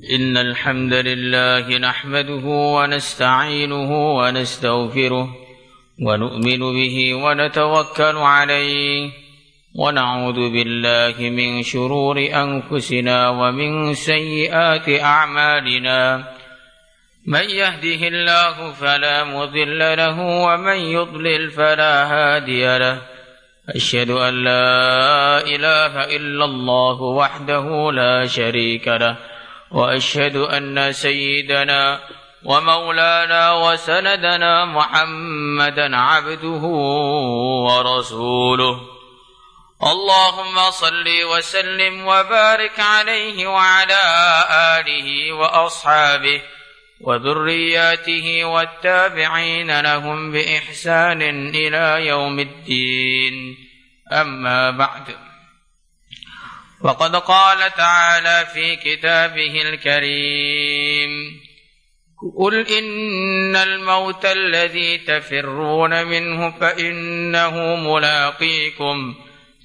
إن الحمد لله نحمده ونستعينه ونستغفره ونؤمن به ونتوكل عليه ونعوذ بالله من شرور أنفسنا ومن سيئات أعمالنا من يهده الله فلا مضل له ومن يضلل فلا هادي له أشهد أن لا إله إلا الله وحده لا شريك له وأشهد أن سيدنا ومولانا وسندنا محمدا عبده ورسوله اللهم صل وسلم وبارك عليه وعلى آله وأصحابه وذرياته والتابعين لهم بإحسان إلى يوم الدين أما بعد وقد قال تعالى في كتابه الكريم قل إن الموت الذي تفرون منه فإنه ملاقيكم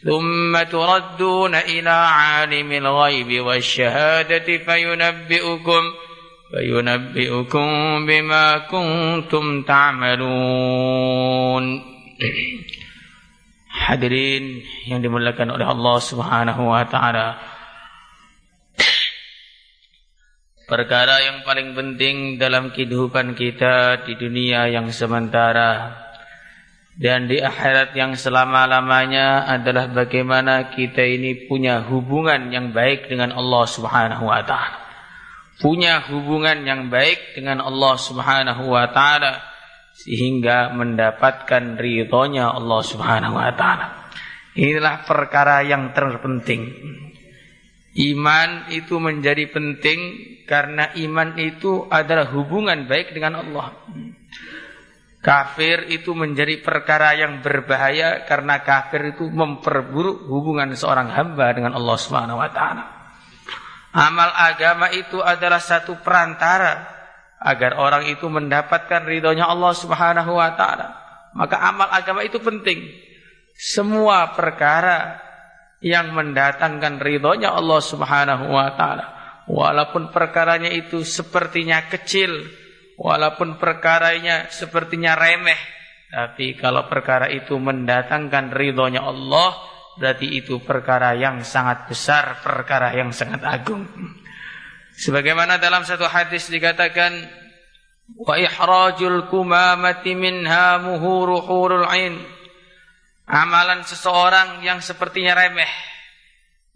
ثم تردون إلى عالم الغيب والشهادة فينبئكم بما كنتم تعملون. Hadirin yang dimuliakan oleh Allah Subhanahu wa taala. Perkara yang paling penting dalam kehidupan kita di dunia yang sementara dan di akhirat yang selama-lamanya adalah bagaimana kita ini punya hubungan yang baik dengan Allah Subhanahu wa taala. Punya hubungan yang baik dengan Allah Subhanahu wa taala sehingga mendapatkan ridhonya Allah Subhanahu wa taala. Inilah perkara yang terpenting. Iman itu menjadi penting karena iman itu adalah hubungan baik dengan Allah. Kafir itu menjadi perkara yang berbahaya karena kafir itu memperburuk hubungan seorang hamba dengan Allah Subhanahu wa taala. Amal agama itu adalah satu perantara agar orang itu mendapatkan ridhonya Allah Subhanahu wa taala. Maka amal agama itu penting. Semua perkara yang mendatangkan ridhonya Allah Subhanahu wa taala, walaupun perkaranya itu sepertinya kecil, walaupun perkaranya sepertinya remeh, tapi kalau perkara itu mendatangkan ridhonya Allah, berarti itu perkara yang sangat besar, perkara yang sangat agung. Sebagaimana dalam satu hadis dikatakan, wa ihrajul kumamati minha muhuru hurul ain. Amalan seseorang yang sepertinya remeh,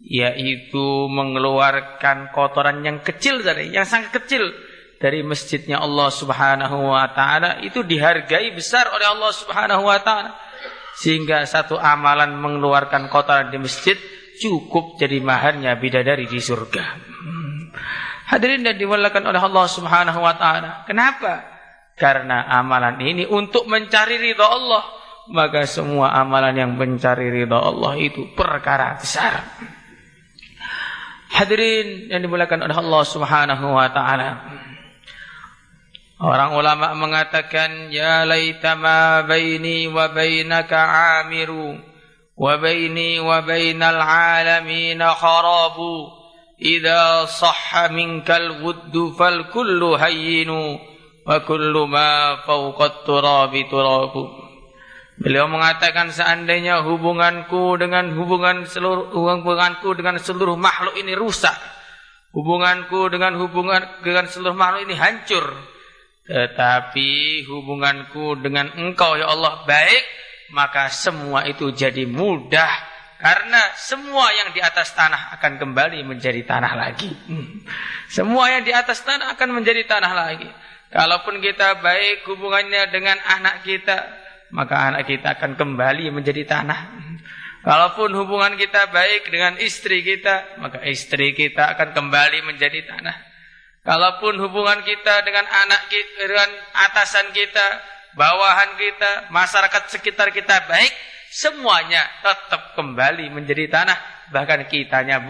yaitu mengeluarkan kotoran yang kecil dari, yang sangat kecil dari masjidnya Allah Subhanahu wa taala, itu dihargai besar oleh Allah Subhanahu wa taala. Sehingga satu amalan mengeluarkan kotoran di masjid cukup jadi maharnya bidadari di surga. Hadirin dan dimuliakan oleh Allah Subhanahu wa taala. Kenapa? Karena amalan ini untuk mencari ridha Allah. Maka semua amalan yang mencari ridha Allah itu perkara besar. Hadirin yang dimuliakan oleh Allah Subhanahu wa taala. Orang ulama mengatakan, ya laita ma baini wa bainaka amiru wa baini wa bainal alamin kharabu. Idza sahha minkal wuddu fal kullu hayyinu wa kullu ma fawqat turabi turabu. Beliau mengatakan, seandainya hubunganku dengan seluruh makhluk ini rusak, hubunganku dengan seluruh makhluk ini hancur, tetapi hubunganku dengan Engkau ya Allah baik, maka semua itu jadi mudah. Karena semua yang di atas tanah akan kembali menjadi tanah lagi. Semua yang di atas tanah akan menjadi tanah lagi. Kalaupun kita baik hubungannya dengan anak kita, maka anak kita akan kembali menjadi tanah. Kalaupun hubungan kita baik dengan istri kita, maka istri kita akan kembali menjadi tanah. Kalaupun hubungan kita dengan anak kita, dengan atasan kita, bawahan kita, masyarakat sekitar kita baik, semuanya tetap kembali menjadi tanah. Bahkan kitanya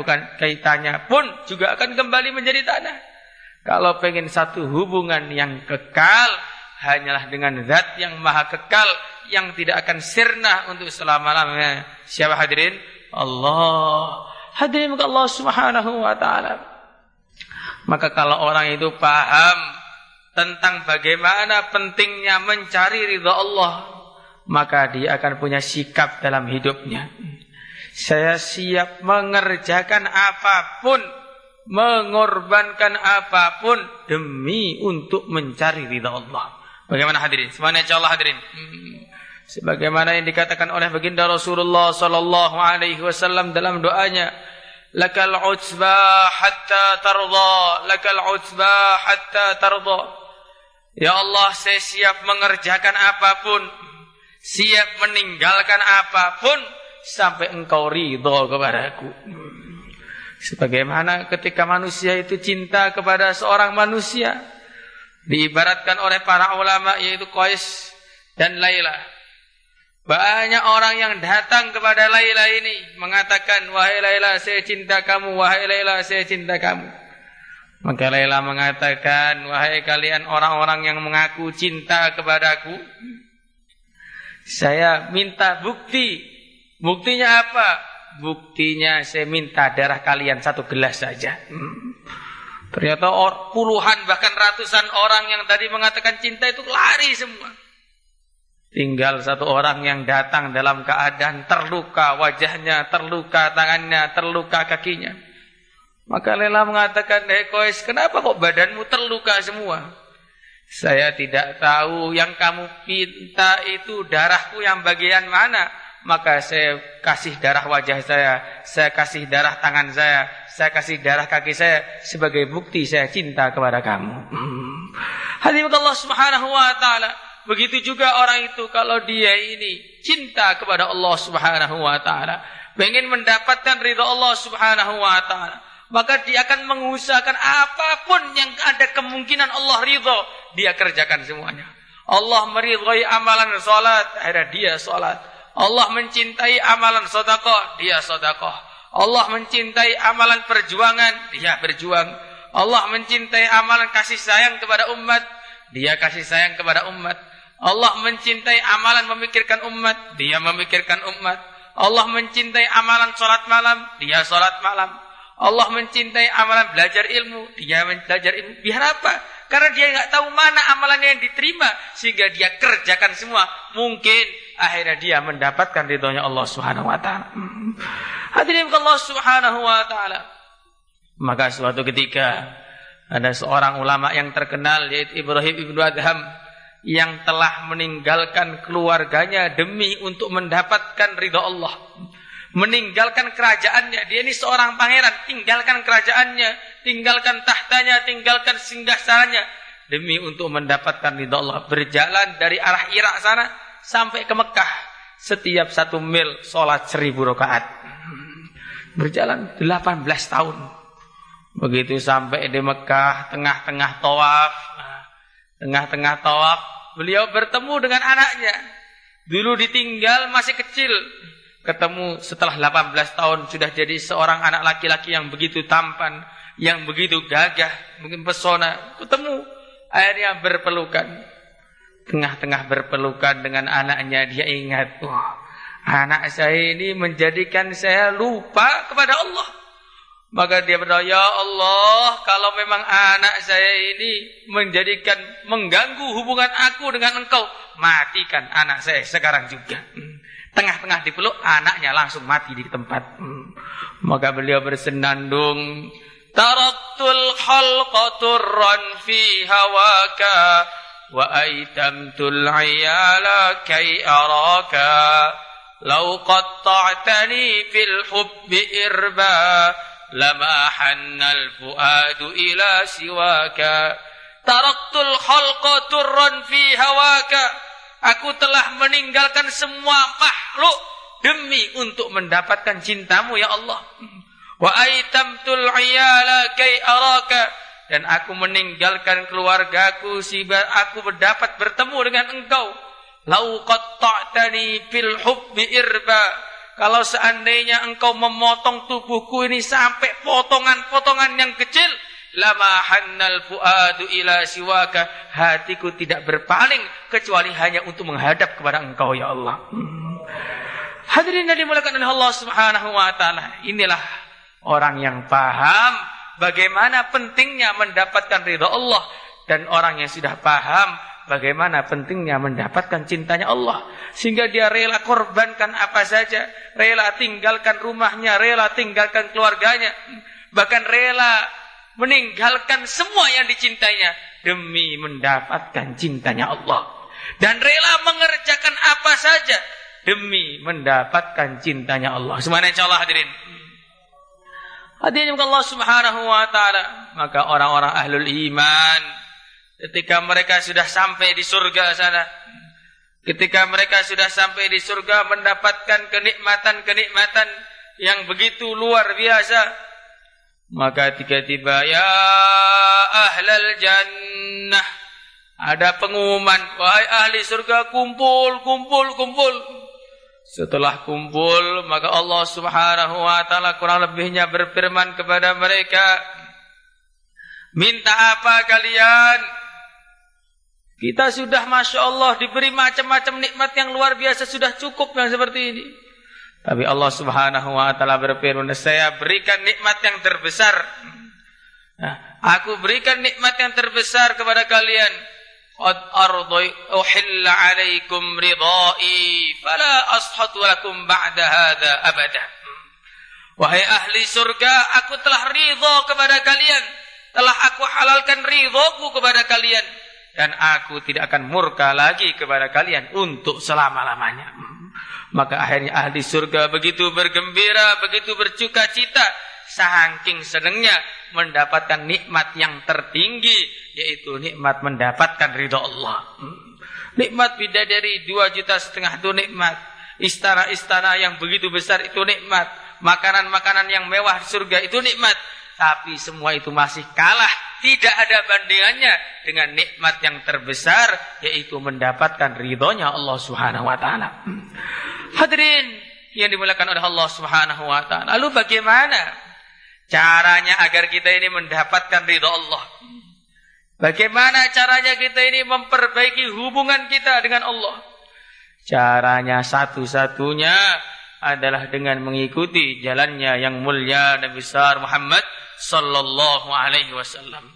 pun juga akan kembali menjadi tanah. Kalau pengen satu hubungan yang kekal, hanyalah dengan zat yang maha kekal, yang tidak akan sirna untuk selama-lamanya. Siapa hadirin? Allah. Hadirin Allah Subhanahu wa ta'ala. Maka kalau orang itu paham tentang bagaimana pentingnya mencari ridha Allah, maka dia akan punya sikap dalam hidupnya. Saya siap mengerjakan apapun, mengorbankan apapun demi untuk mencari ridha Allah. Bagaimana hadirin? Semuanya insyaallah hadirin. Sebagaimana yang dikatakan oleh baginda Rasulullah sallallahu alaihi wasallam dalam doanya, lakal utsba hatta tarda, lakal utsba hatta tarda. Ya Allah, saya siap mengerjakan apapun, siap meninggalkan apapun sampai engkau ridha kepadaku. Sebagaimana ketika manusia itu cinta kepada seorang manusia, diibaratkan oleh para ulama yaitu Qais dan Laila. Banyak orang yang datang kepada Laila ini mengatakan, wahai Laila saya cinta kamu, wahai Laila saya cinta kamu. Maka Laila mengatakan, wahai kalian orang-orang yang mengaku cinta kepadaku, saya minta bukti. Buktinya apa? Buktinya saya minta darah kalian 1 gelas saja. Ternyata puluhan bahkan ratusan orang yang tadi mengatakan cinta itu lari semua. Tinggal 1 orang yang datang dalam keadaan terluka wajahnya, terluka tangannya, terluka kakinya. Maka Laila mengatakan, "Hei Qais, kenapa kok badanmu terluka semua?" "Saya tidak tahu yang kamu minta itu darahku yang bagian mana. Maka saya kasih darah wajah saya kasih darah tangan saya kasih darah kaki saya sebagai bukti saya cinta kepada kamu." Hadirin Allah Subhanahu wa taala. Begitu juga orang itu kalau dia ini cinta kepada Allah Subhanahu wa taala, ingin mendapatkan ridha Allah Subhanahu wa taala, maka dia akan mengusahakan apapun yang ada kemungkinan Allah ridha, dia kerjakan semuanya. Allah meridhai amalan salat, akhirnya dia salat. Allah mencintai amalan sedekah, dia sedekah. Allah mencintai amalan perjuangan, dia berjuang. Allah mencintai amalan kasih sayang kepada umat, dia kasih sayang kepada umat. Allah mencintai amalan memikirkan umat, dia memikirkan umat. Allah mencintai amalan salat malam, dia salat malam. Allah mencintai amalan belajar ilmu, dia belajar ilmu. Biar apa? Karena dia enggak tahu mana amalannya yang diterima, sehingga dia kerjakan semua. Mungkin akhirnya dia mendapatkan ridhonya Allah Subhanahu wa taala. Hadirin Allah Subhanahu wa taala. Maka suatu ketika ada seorang ulama yang terkenal yaitu Ibrahim ibnu Adham yang telah meninggalkan keluarganya demi untuk mendapatkan ridha Allah, meninggalkan kerajaannya. Dia ini seorang pangeran, tinggalkan kerajaannya, tinggalkan tahtanya, tinggalkan singgasananya demi untuk mendapatkan ridha Allah. Berjalan dari arah Irak sana sampai ke Mekah, setiap 1 mil sholat 1000 rakaat. Berjalan 18 tahun. Begitu sampai di Mekah, tengah-tengah tawaf, beliau bertemu dengan anaknya. Dulu ditinggal masih kecil, ketemu setelah 18 tahun sudah jadi seorang anak laki-laki yang begitu tampan, yang begitu gagah, mungkin pesona. Ketemu, akhirnya berpelukan. Tengah-tengah berpelukan dengan anaknya, dia ingat, anak saya ini menjadikan saya lupa kepada Allah. Maka dia berdoa, ya Allah, kalau memang anak saya ini mengganggu hubungan aku dengan engkau, matikan anak saya sekarang juga. Tengah-tengah dipeluk, anaknya langsung mati di tempat. Maka beliau bersenandung, taraktul khalqa turran fi hawaka wa aitamtul ayala kai araka law qatta'tani fil hubbi irba lama hannal fuadu ila siwaka. Taraktul khalqa turran fi hawaka. Aku telah meninggalkan semua makhluk demi untuk mendapatkan cintamu ya Allah. Wa aitamtul ayala kai araka. Dan aku meninggalkan keluargaku sehingga aku dapat bertemu dengan engkau. Lau qatta'tani fil hubbi irba. Kalau seandainya engkau memotong tubuhku ini sampai potongan-potongan yang kecil, lama hannal fuadu ila siwaka, hatiku tidak berpaling kecuali hanya untuk menghadap kepada engkau ya Allah. Hadirin yang dimuliakan oleh Allah Subhanahu wa taala, inilah orang yang paham bagaimana pentingnya mendapatkan ridha Allah, dan orang yang sudah paham bagaimana pentingnya mendapatkan cintanya Allah, sehingga dia rela korbankan apa saja, rela tinggalkan rumahnya, rela tinggalkan keluarganya, bahkan rela meninggalkan semua yang dicintainya demi mendapatkan cintanya Allah, dan rela mengerjakan apa saja demi mendapatkan cintanya Allah. Semuanya insyaallah hadirin. Hadirin Allah Subhanahu wa taala, maka orang-orang ahlul iman ketika mereka sudah sampai di surga sana, ketika mereka sudah sampai di surga mendapatkan kenikmatan-kenikmatan yang begitu luar biasa, maka tiba-tiba ya ahlal jannah, ada pengumuman, wahai ahli surga, kumpul, kumpul, kumpul. Setelah kumpul, maka Allah Subhanahu wa taala kurang lebihnya berfirman kepada mereka, minta apa kalian? Kita sudah Masya Allah diberi macam-macam nikmat yang luar biasa, sudah cukup yang seperti ini. Tapi Allah Subhanahu wa taala berfirman, saya berikan nikmat yang terbesar. Nah, aku berikan nikmat yang terbesar kepada kalian. Qad uhilla 'alaikum ridai fala ashhadu lakum ba'da hadza abada. Wahai ahli surga, aku telah ridha kepada kalian, telah aku halalkan ridhaku kepada kalian, dan aku tidak akan murka lagi kepada kalian untuk selama-lamanya. Maka akhirnya ahli surga begitu bergembira, begitu bercukacita, saking senangnya mendapatkan nikmat yang tertinggi, yaitu nikmat mendapatkan ridha Allah. Nikmat bidadari 2,5 juta itu nikmat, istana-istana yang begitu besar itu nikmat, makanan-makanan yang mewah di surga itu nikmat. Tapi semua itu masih kalah, tidak ada bandingannya dengan nikmat yang terbesar, yaitu mendapatkan ridhonya Allah Subhanahu wa taala. Hadirin yang dimuliakan oleh Allah Subhanahu wa taala, lalu bagaimana caranya agar kita ini mendapatkan ridha Allah? Bagaimana caranya kita ini memperbaiki hubungan kita dengan Allah? Caranya satu-satunya adalah dengan mengikuti jalannya yang mulia Nabi besar Muhammad sallallahu alaihi wasallam.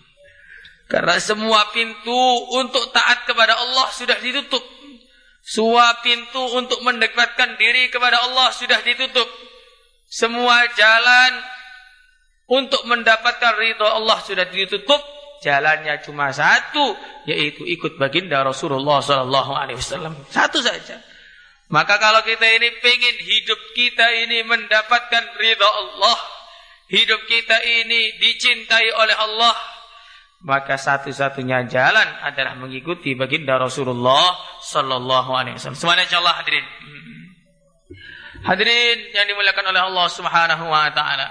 Karena semua pintu untuk taat kepada Allah sudah ditutup. Semua pintu untuk mendekatkan diri kepada Allah sudah ditutup. Semua jalan untuk mendapatkan ridha Allah sudah ditutup. Jalannya cuma satu, yaitu ikut baginda Rasulullah sallallahu alaihi wasallam. Satu saja. Maka kalau kita ini pengen hidup kita ini mendapatkan ridha Allah, hidup kita ini dicintai oleh Allah, maka satu-satunya jalan adalah mengikuti baginda Rasulullah sallallahu alaihi wasallam. Semuanya insyaallah hadirin. Hadirin yang dimuliakan oleh Allah Subhanahu wa taala.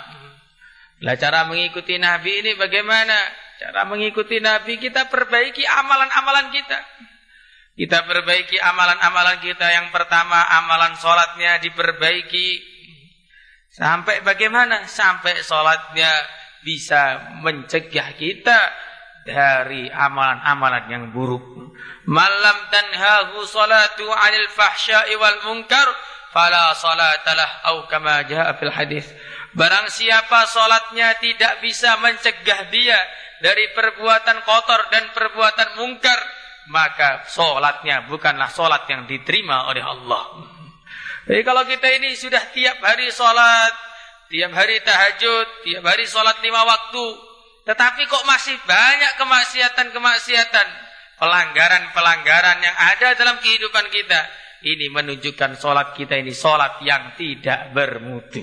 Lah cara mengikuti Nabi ini bagaimana? Cara mengikuti Nabi, kita perbaiki amalan-amalan kita. Kita perbaiki amalan-amalan kita. Yang pertama, amalan sholatnya diperbaiki. Sampai bagaimana? Sampai sholatnya bisa mencegah kita dari amalan-amalan yang buruk. Malam tanhahu salatu 'anil fahsya'i wal munkar fala salatalah, au kama jaa fil hadis. Barang siapa salatnya tidak bisa mencegah dia dari perbuatan kotor dan perbuatan mungkar, maka salatnya bukanlah salat yang diterima oleh Allah. Jadi kalau kita ini sudah tiap hari salat, tiap hari tahajud, tiap hari salat 5 waktu, tetapi kok masih banyak kemaksiatan-kemaksiatan, pelanggaran-pelanggaran yang ada dalam kehidupan kita, ini menunjukkan salat kita ini salat yang tidak bermutu.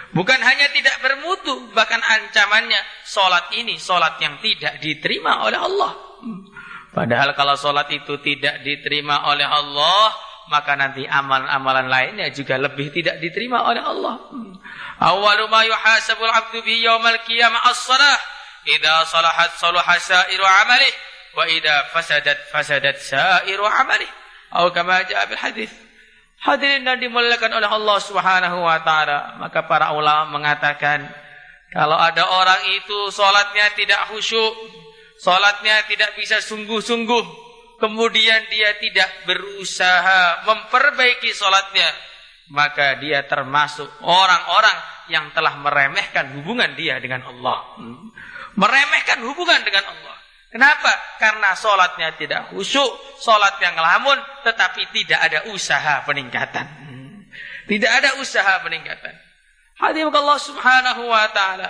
Bukan hanya tidak bermutu, bahkan ancamannya salat ini salat yang tidak diterima oleh Allah. Padahal kalau salat itu tidak diterima oleh Allah, maka nanti amalan-amalan lainnya juga lebih tidak diterima oleh Allah. Awwalu ma yuhasabul 'abdu bi yaumal qiyamah as-shalah. Idza salahat salaha sa'iru 'amalihi wa idza fasadat sa'iru 'amalihi. Atau kama jaa bil hadis. Hadirin yang dimuliakan oleh Allah Subhanahu wa taala, maka para ulama mengatakan kalau ada orang itu salatnya tidak khusyuk, salatnya tidak bisa sungguh-sungguh, kemudian dia tidak berusaha memperbaiki salatnya, maka dia termasuk orang-orang yang telah meremehkan hubungan dia dengan Allah. Meremehkan hubungan dengan Allah. Kenapa? Karena sholatnya tidak khusyuk, sholat yang ngelamun, tetapi tidak ada usaha peningkatan. Tidak ada usaha peningkatan. Hadirin Allah Subhanahu wa taala.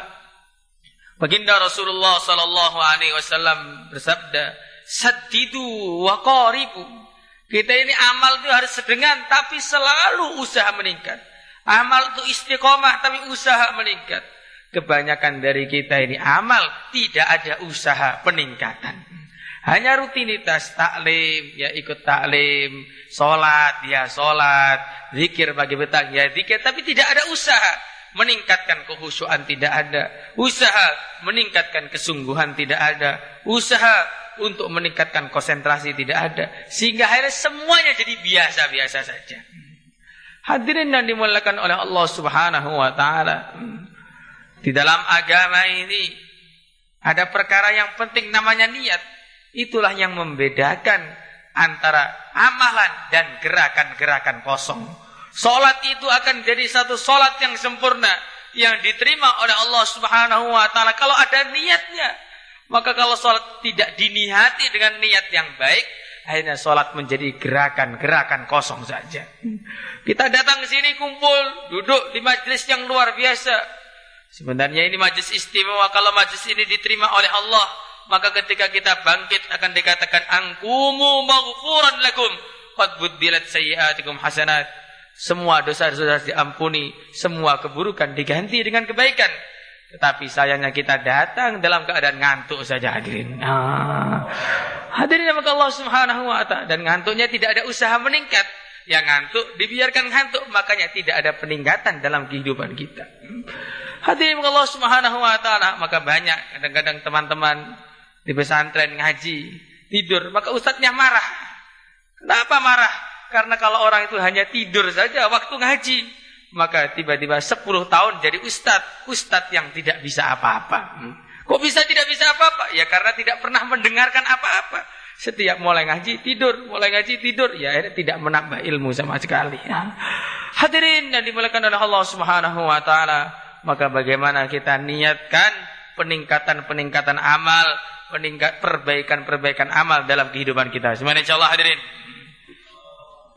Baginda Rasulullah sallallahu alaihi wasallam bersabda, "Saddidu wa qaribu." Kita ini amal itu harus sedengan tapi selalu usaha meningkat. Amal itu istiqomah tapi usaha meningkat. Kebanyakan dari kita ini amal tidak ada usaha peningkatan. Hanya rutinitas taklim, ya ikut taklim, sholat, ya sholat, zikir pagi petang, ya zikir, tapi tidak ada usaha meningkatkan kekhusyuan, tidak ada usaha meningkatkan kesungguhan, tidak ada usaha untuk meningkatkan konsentrasi, tidak ada, sehingga akhirnya semuanya jadi biasa-biasa saja. Hadirin yang dimuliakan oleh Allah Subhanahu wa taala, di dalam agama ini ada perkara yang penting namanya niat. Itulah yang membedakan antara amalan dan gerakan-gerakan kosong. Salat itu akan jadi satu salat yang sempurna, yang diterima oleh Allah Subhanahu wa taala kalau ada niatnya. Maka kalau salat tidak dinihati dengan niat yang baik, akhirnya salat menjadi gerakan-gerakan kosong saja. Kita datang ke sini kumpul, duduk di majelis yang luar biasa. Sebenarnya ini majelis istimewa. Kalau majelis ini diterima oleh Allah, maka ketika kita bangkit akan dikatakan angkumu maghfuran lakum qad buddilat sayyi'atikum hasanat. Semua dosa-dosa diampuni, semua keburukan diganti dengan kebaikan. Tetapi sayangnya kita datang dalam keadaan ngantuk saja, hadirin. Hadirin maka Allah Subhanahu wa taala, dan ngantuknya tidak ada usaha meningkat. Yang ngantuk dibiarkan ngantuk, makanya tidak ada peningkatan dalam kehidupan kita. Hadirin maka Allah Subhanahu wa taala, maka banyak kadang-kadang teman-teman di pesantren ngaji tidur, maka ustadznya marah. Kenapa marah? Karena kalau orang itu hanya tidur saja waktu ngaji, maka tiba-tiba 10 tahun jadi ustadz yang tidak bisa apa-apa. Kok bisa tidak bisa apa-apa? Ya karena tidak pernah mendengarkan apa-apa. Setiap mulai ngaji tidur, mulai ngaji tidur, ya akhirnya tidak menambah ilmu sama sekali. Hadirin yang dimuliakan oleh Allah Subhanahu wa taala, maka bagaimana kita niatkan peningkatan-peningkatan amal, perbaikan-perbaikan amal dalam kehidupan kita. Semoga insyaallah hadirin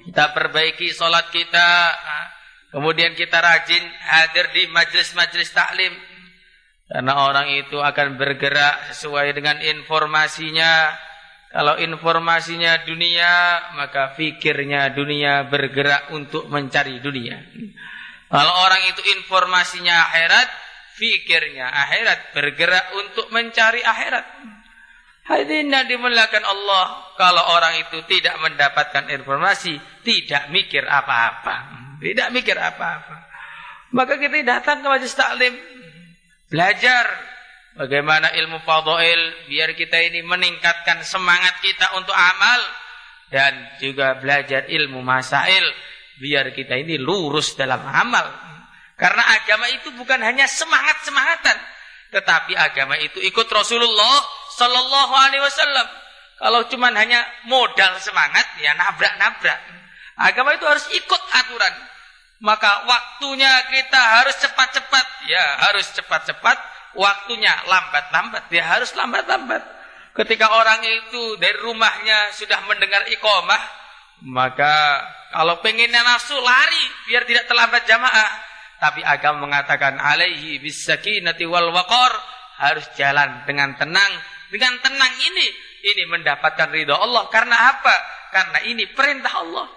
kita perbaiki salat kita, kemudian kita rajin hadir di majelis-majelis taklim, karena orang itu akan bergerak sesuai dengan informasinya. Kalau informasinya dunia, maka fikirnya dunia, bergerak untuk mencari dunia. Kalau orang itu informasinya akhirat, fikirnya akhirat, bergerak untuk mencari akhirat. Hadirin yang dimuliakan Allah, kalau orang itu tidak mendapatkan informasi, tidak mikir apa-apa. Tidak mikir apa-apa. Maka kita datang ke majelis taklim, belajar bagaimana ilmu fadhail, biar kita ini meningkatkan semangat kita untuk amal, dan juga belajar ilmu masail, biar kita ini lurus dalam amal. Karena agama itu bukan hanya semangat-semangatan, tetapi agama itu ikut Rasulullah Sallallahu Alaihi Wasallam. Kalau cuma hanya modal semangat, ya nabrak-nabrak. Agama itu harus ikut aturan. Maka waktunya kita harus cepat-cepat, ya harus cepat-cepat. Waktunya lambat-lambat, ya harus lambat-lambat. Ketika orang itu dari rumahnya sudah mendengar iqamah, maka kalau pengennya nafsu lari biar tidak terlambat jamaah. Tapi agama mengatakan alaihi bisakinati wal waqar, harus jalan dengan tenang. Dengan tenang ini mendapatkan ridha Allah. Karena apa? Karena ini perintah Allah.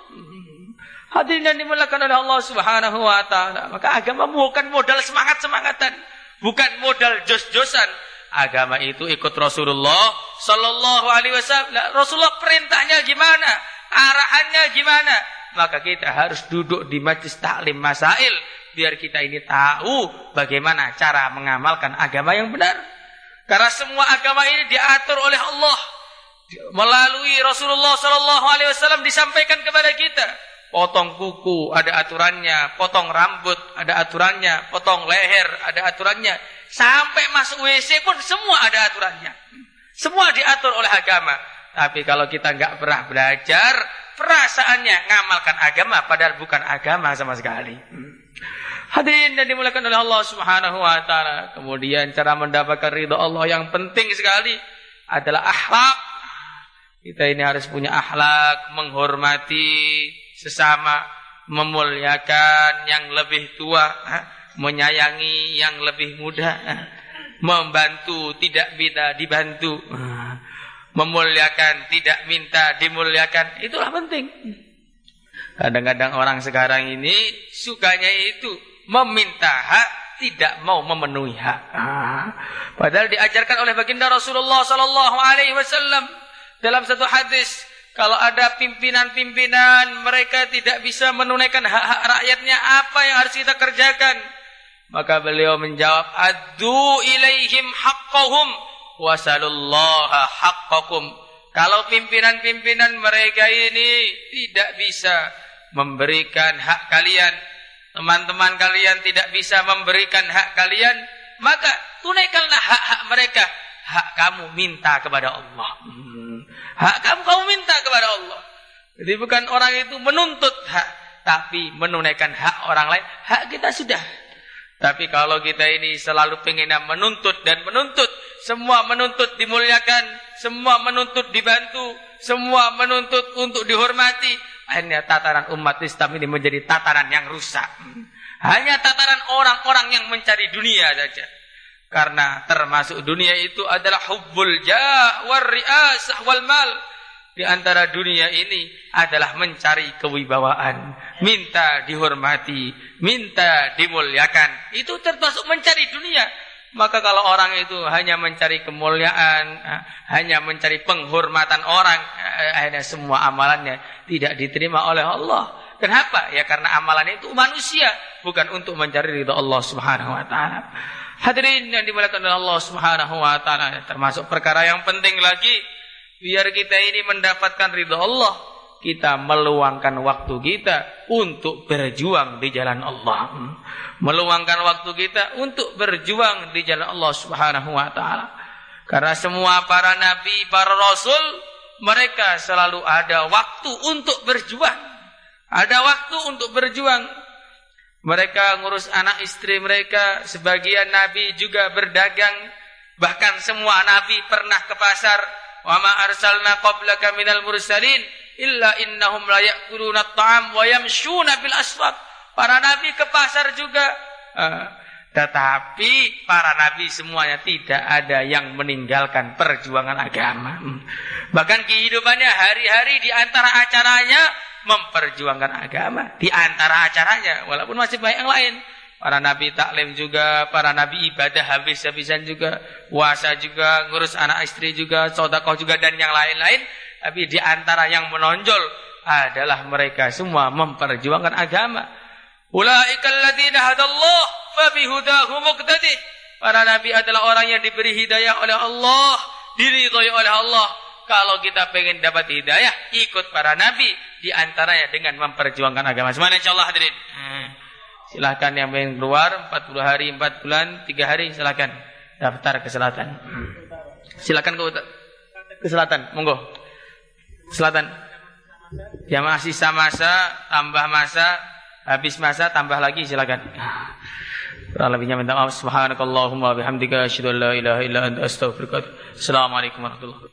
Hadirin yang dimuliakan oleh Allah Subhanahu wa taala, maka agama bukan modal semangat-semangatan, bukan modal jos-josan. Agama itu ikut Rasulullah Sallallahu Alaihi Wasallam. Rasulullah perintahnya gimana, arahannya gimana, maka kita harus duduk di majlis taklim masail, biar kita ini tahu bagaimana cara mengamalkan agama yang benar. Karena semua agama ini diatur oleh Allah melalui Rasulullah Sallallahu Alaihi Wasallam, disampaikan kepada kita. Potong kuku ada aturannya, potong rambut ada aturannya, potong leher ada aturannya, sampai masuk WC pun semua ada aturannya. Semua diatur oleh agama. Tapi kalau kita nggak pernah belajar, perasaannya ngamalkan agama padahal bukan agama sama sekali. Hadirin yang dimuliakan oleh Allah Subhanahu wa taala. Kemudian cara mendapatkan ridha Allah yang penting sekali adalah akhlak. Kita ini harus punya akhlak, menghormati sesama, memuliakan yang lebih tua, menyayangi yang lebih muda, membantu tidak minta dibantu, memuliakan tidak minta dimuliakan. Itulah penting. Kadang-kadang orang sekarang ini sukanya itu meminta hak, tidak mau memenuhi hak. Padahal diajarkan oleh baginda Rasulullah sallallahu alaihi wasallam dalam satu hadis, kalau ada pimpinan-pimpinan mereka tidak bisa menunaikan hak-hak rakyatnya, apa yang harus kita kerjakan? Maka beliau menjawab, addu ilaihim haqqahum wasalullaha haqqakum. Kalau pimpinan-pimpinan mereka ini tidak bisa memberikan hak kalian, teman-teman kalian tidak bisa memberikan hak kalian, maka tunaikanlah hak-hak mereka. Hak kamu minta kepada Allah. Hak kamu minta kepada Allah. Jadi bukan orang itu menuntut hak, tapi menunaikan hak orang lain. Hak kita sudah. Tapi kalau kita ini selalu pengen menuntut dan menuntut, semua menuntut dimuliakan, semua menuntut dibantu, semua menuntut untuk dihormati, akhirnya tataran umat Islam ini menjadi tataran yang rusak. Hanya tataran orang-orang yang mencari dunia saja. Karena termasuk dunia itu adalah hubbul jah war riasah wal mal. Di antara dunia ini adalah mencari kewibawaan, minta dihormati, minta dimuliakan. Itu termasuk mencari dunia. Maka kalau orang itu hanya mencari kemuliaan, hanya mencari penghormatan orang, akhirnya semua amalannya tidak diterima oleh Allah. Kenapa? Ya karena amalan itu manusia, bukan untuk mencari ridha Allah Subhanahu wa taala. Hadirin yang dimuliakan oleh Allah Subhanahu wa taala, termasuk perkara yang penting lagi, biar kita ini mendapatkan ridha Allah, kita meluangkan waktu kita untuk berjuang di jalan Allah. Meluangkan waktu kita untuk berjuang di jalan Allah Subhanahu wa taala. Karena semua para nabi, para rasul, mereka selalu ada waktu untuk berjuang. Ada waktu untuk berjuang. Mereka ngurus anak istri mereka, sebagian nabi juga berdagang, bahkan semua nabi pernah ke pasar. Wa ma arsalna qablaka minal mursalin illa innahum la ya'kuluna at-ta'am wa yamshuna bil aswaq. Para nabi ke pasar juga. Tetapi para nabi semuanya tidak ada yang meninggalkan perjuangan agama. Bahkan kehidupannya hari-hari di antara acaranya memperjuangkan agama. Di antara acaranya, walaupun masih banyak yang lain. Para nabi taklim juga, para nabi ibadah habis-habisan juga, puasa juga, ngurus anak istri juga, sedekah juga, dan yang lain-lain. Tapi di antara yang menonjol adalah mereka semua memperjuangkan agama. Ulaikal ladzina hadallah fabihudahu muqtadih. Para nabi adalah orang yang diberi hidayah oleh Allah, diridhai oleh Allah. Kalau kita pengen dapat hidayah, ikut para nabi, di antaranya dengan memperjuangkan agama. Semuanya insyaallah hadirin. Silakan yang pengen keluar 40 hari, 4 bulan, 3 hari, silakan daftar ke selatan. Silakan ke selatan, monggo. Selatan. Jamaah sisa masa, tambah masa, habis masa, tambah lagi, silakan. Kurang lebihnya minta maaf. Subhanakallahumma bihamdika asyhadu an la ilaha illa anta astaghfiruka wa atubu ilaik. Assalamualaikum warahmatullahi wabarakatuh.